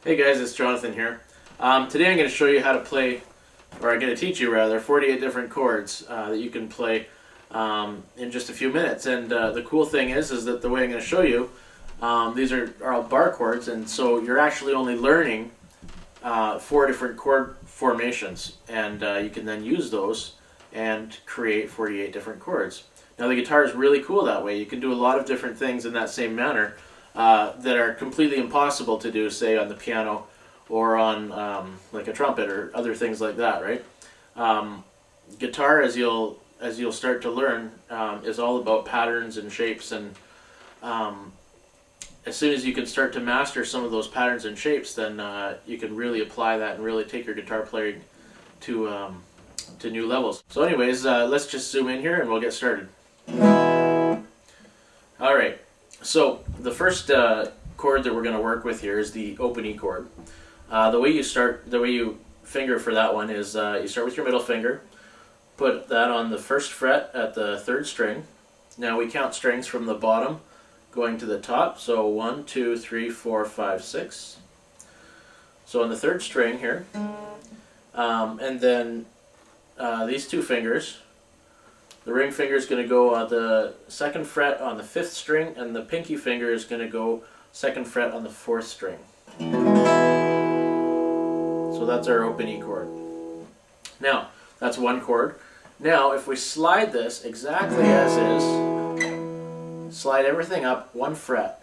Hey guys, it's Jonathan here. Today I'm going to show you how to play, or I'm going to teach you rather, 48 different chords that you can play in just a few minutes. And the cool thing is that the way I'm going to show you, these are all bar chords, and so you're actually only learning 4 different chord formations, and you can then use those and create 48 different chords. Now the guitar is really cool that way. You can do a lot of different things in that same manner that are completely impossible to do, say, on the piano or on like a trumpet or other things like that, right? Guitar, as you'll start to learn, is all about patterns and shapes, and as soon as you can start to master some of those patterns and shapes, then you can really apply that and really take your guitar playing to new levels. So anyways, let's just zoom in here and we'll get started. Alright, so the first chord that we're going to work with here is the open E chord. The way you finger for that one is you start with your middle finger, put that on the first fret at the 3rd string. Now we count strings from the bottom going to the top, so 1, 2, 3, 4, 5, 6. So on the 3rd string here, and then these 2 fingers, the ring finger is going to go on the 2nd fret on the 5th string, and the pinky finger is going to go 2nd fret on the 4th string. So that's our open E chord. Now, that's one chord. Now, if we slide this exactly as is, slide everything up 1 fret,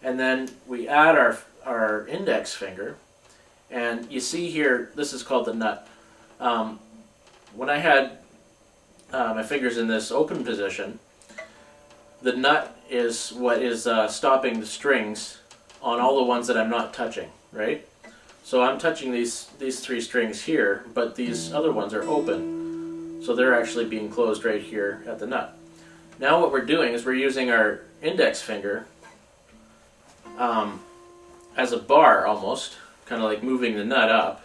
and then we add our index finger, and you see here, this is called the nut. When I had my fingers in this open position, the nut is what is stopping the strings on all the ones that I'm not touching, right? So I'm touching these 3 strings here, but these other ones are open. So they're actually being closed right here at the nut. Now what we're doing is we're using our index finger as a bar almost, kind of like moving the nut up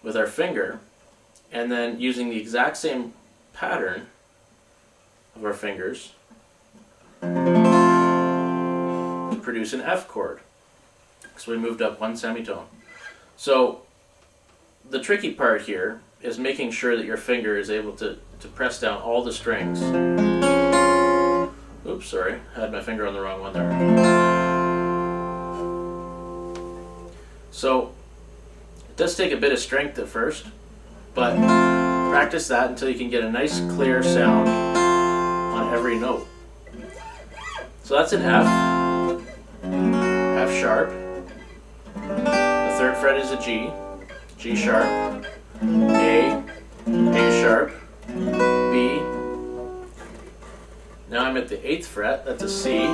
with our finger, and then using the exact same pattern of our fingers to produce an F chord. So we moved up 1 semitone. So the tricky part here is making sure that your finger is able to press down all the strings. Oops, sorry, I had my finger on the wrong one there. So it does take a bit of strength at first, but practice that until you can get a nice clear sound on every note. So that's an F, F sharp. The 3rd fret is a G, G sharp, A sharp, B. Now I'm at the 8th fret, that's a C,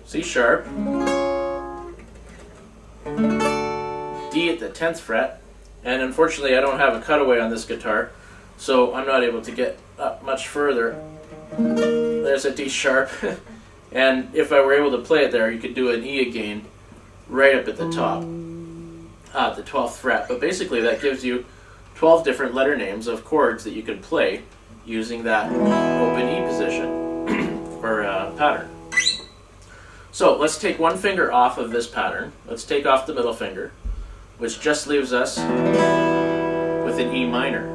C sharp, D at the 10th fret. And unfortunately I don't have a cutaway on this guitar, so I'm not able to get up much further. There's a D sharp. And if I were able to play it there, you could do an E again right up at the top, the 12th fret. But basically that gives you 12 different letter names of chords that you can play using that open E position or pattern. So let's take 1 finger off of this pattern. Let's take off the middle finger, which just leaves us with an E minor,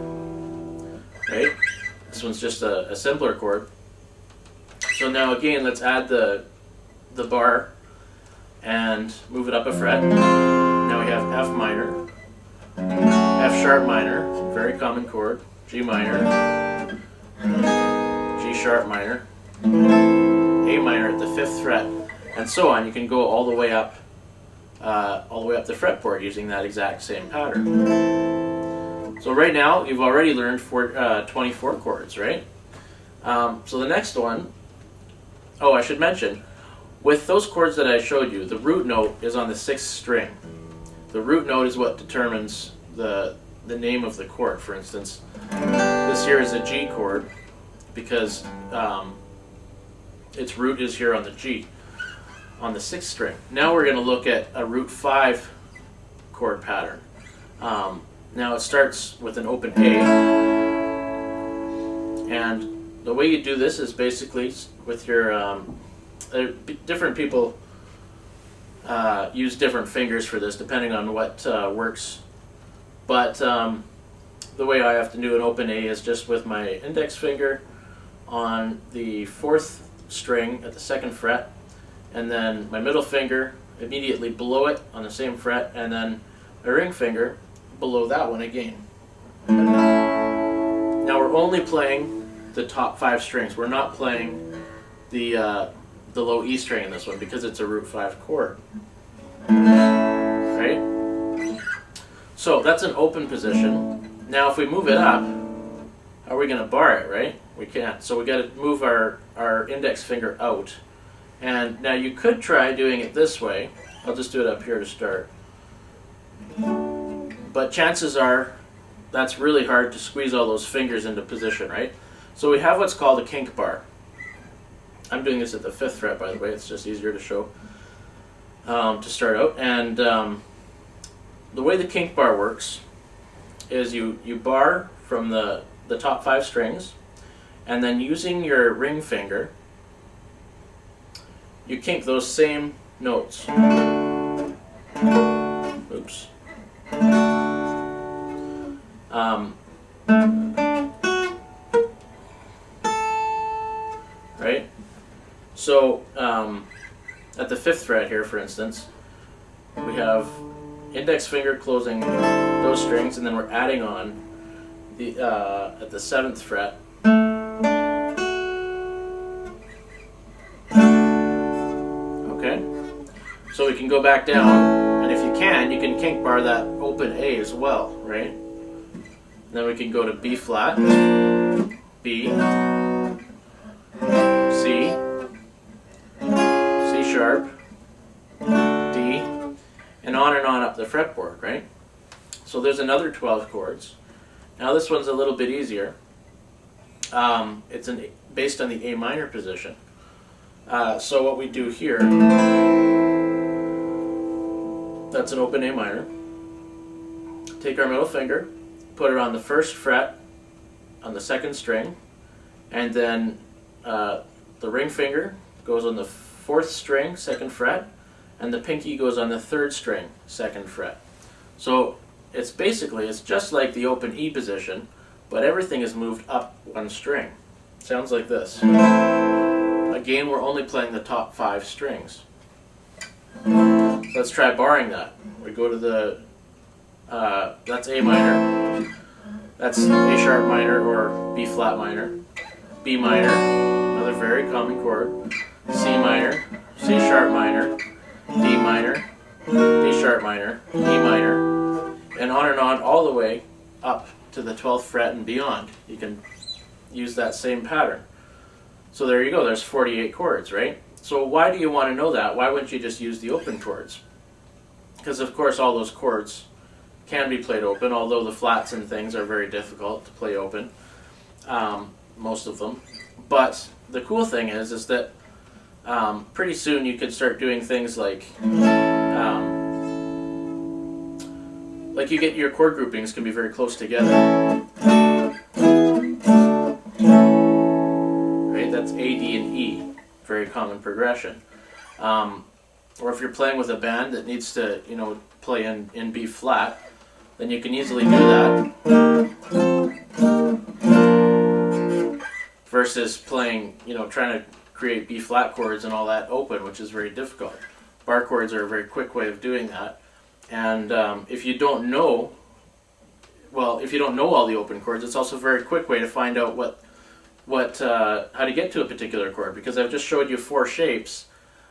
right? This one's just a simpler chord. So now again, let's add the bar and move it up a fret. Now we have F minor, F sharp minor, very common chord, G minor, G sharp minor, A minor at the 5th fret, and so on. You can go all the way up the fretboard using that exact same pattern. So right now you've already learned 24 chords, right? So the next one, oh, I should mention, with those chords that I showed you, the root note is on the 6th string. The root note is what determines the name of the chord. For instance, this here is a G chord because its root is here on the G, on the 6th string. Now we're going to look at a root 5 chord pattern. Now it starts with an open A, and the way you do this is basically with your different people use different fingers for this depending on what works. But the way I have to do an open A is just with my index finger on the 4th string at the 2nd fret, and then my middle finger immediately below it on the same fret, and then my ring finger below that one again. Now we're only playing the top 5 strings. We're not playing the low E string in this one because it's a root 5 chord. Right? So that's an open position. Now if we move it up, how are we going to bar it, right? We can't. So we got to move our index finger out. And now you could try doing it this way. I'll just do it up here to start. But chances are that's really hard to squeeze all those fingers into position, right? So we have what's called a kink bar. I'm doing this at the 5th fret, by the way. It's just easier to show to start out. And the way the kink bar works is you bar from the top 5 strings, and then using your ring finger, you kink those same notes. Oops. Right? So at the 5th fret here, for instance, we have index finger closing those strings, and then we're adding on the at the 7th fret. Okay? So we can go back down, and if you can kink bar that open A as well, right? And then we can go to B flat, B, C, C sharp, D, and on up the fretboard, right? So there's another 12 chords. Now this one's a little bit easier. It's based on the A minor position. So what we do here, that's an open A minor. Take our middle finger, put it on the 1st fret on the 2nd string, and then the ring finger goes on the 4th string, 2nd fret, and the pinky goes on the 3rd string, 2nd fret. So it's just like the open E position, but everything is moved up one string. Sounds like this. Again, we're only playing the top 5 strings. Let's try barring that. We go to the, that's A minor, that's A sharp minor or B flat minor, B minor, another very common chord, C minor, C sharp minor, D minor, D sharp minor, E minor, and on all the way up to the 12th fret and beyond. You can use that same pattern. So there you go, there's 48 chords, right? So why do you want to know that? Why wouldn't you just use the open chords? Because of course all those chords can be played open, although the flats and things are very difficult to play open, most of them. But the cool thing is that pretty soon you could start doing things like you get your chord groupings can be very close together. Right, that's A, D, and E, very common progression. Or if you're playing with a band that needs to, play in B flat, then you can easily do that. Versus playing, trying to create B flat chords and all that open, which is very difficult. Bar chords are a very quick way of doing that. And if you don't know all the open chords, it's also a very quick way to find out how to get to a particular chord, because I've just showed you 4 shapes,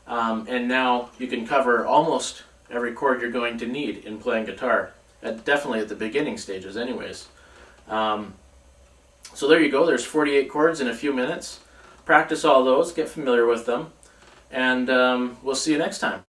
and now you can cover almost every chord you're going to need in playing guitar, definitely at the beginning stages anyways. So there you go, there's 48 chords in a few minutes. Practice all those, get familiar with them, and we'll see you next time.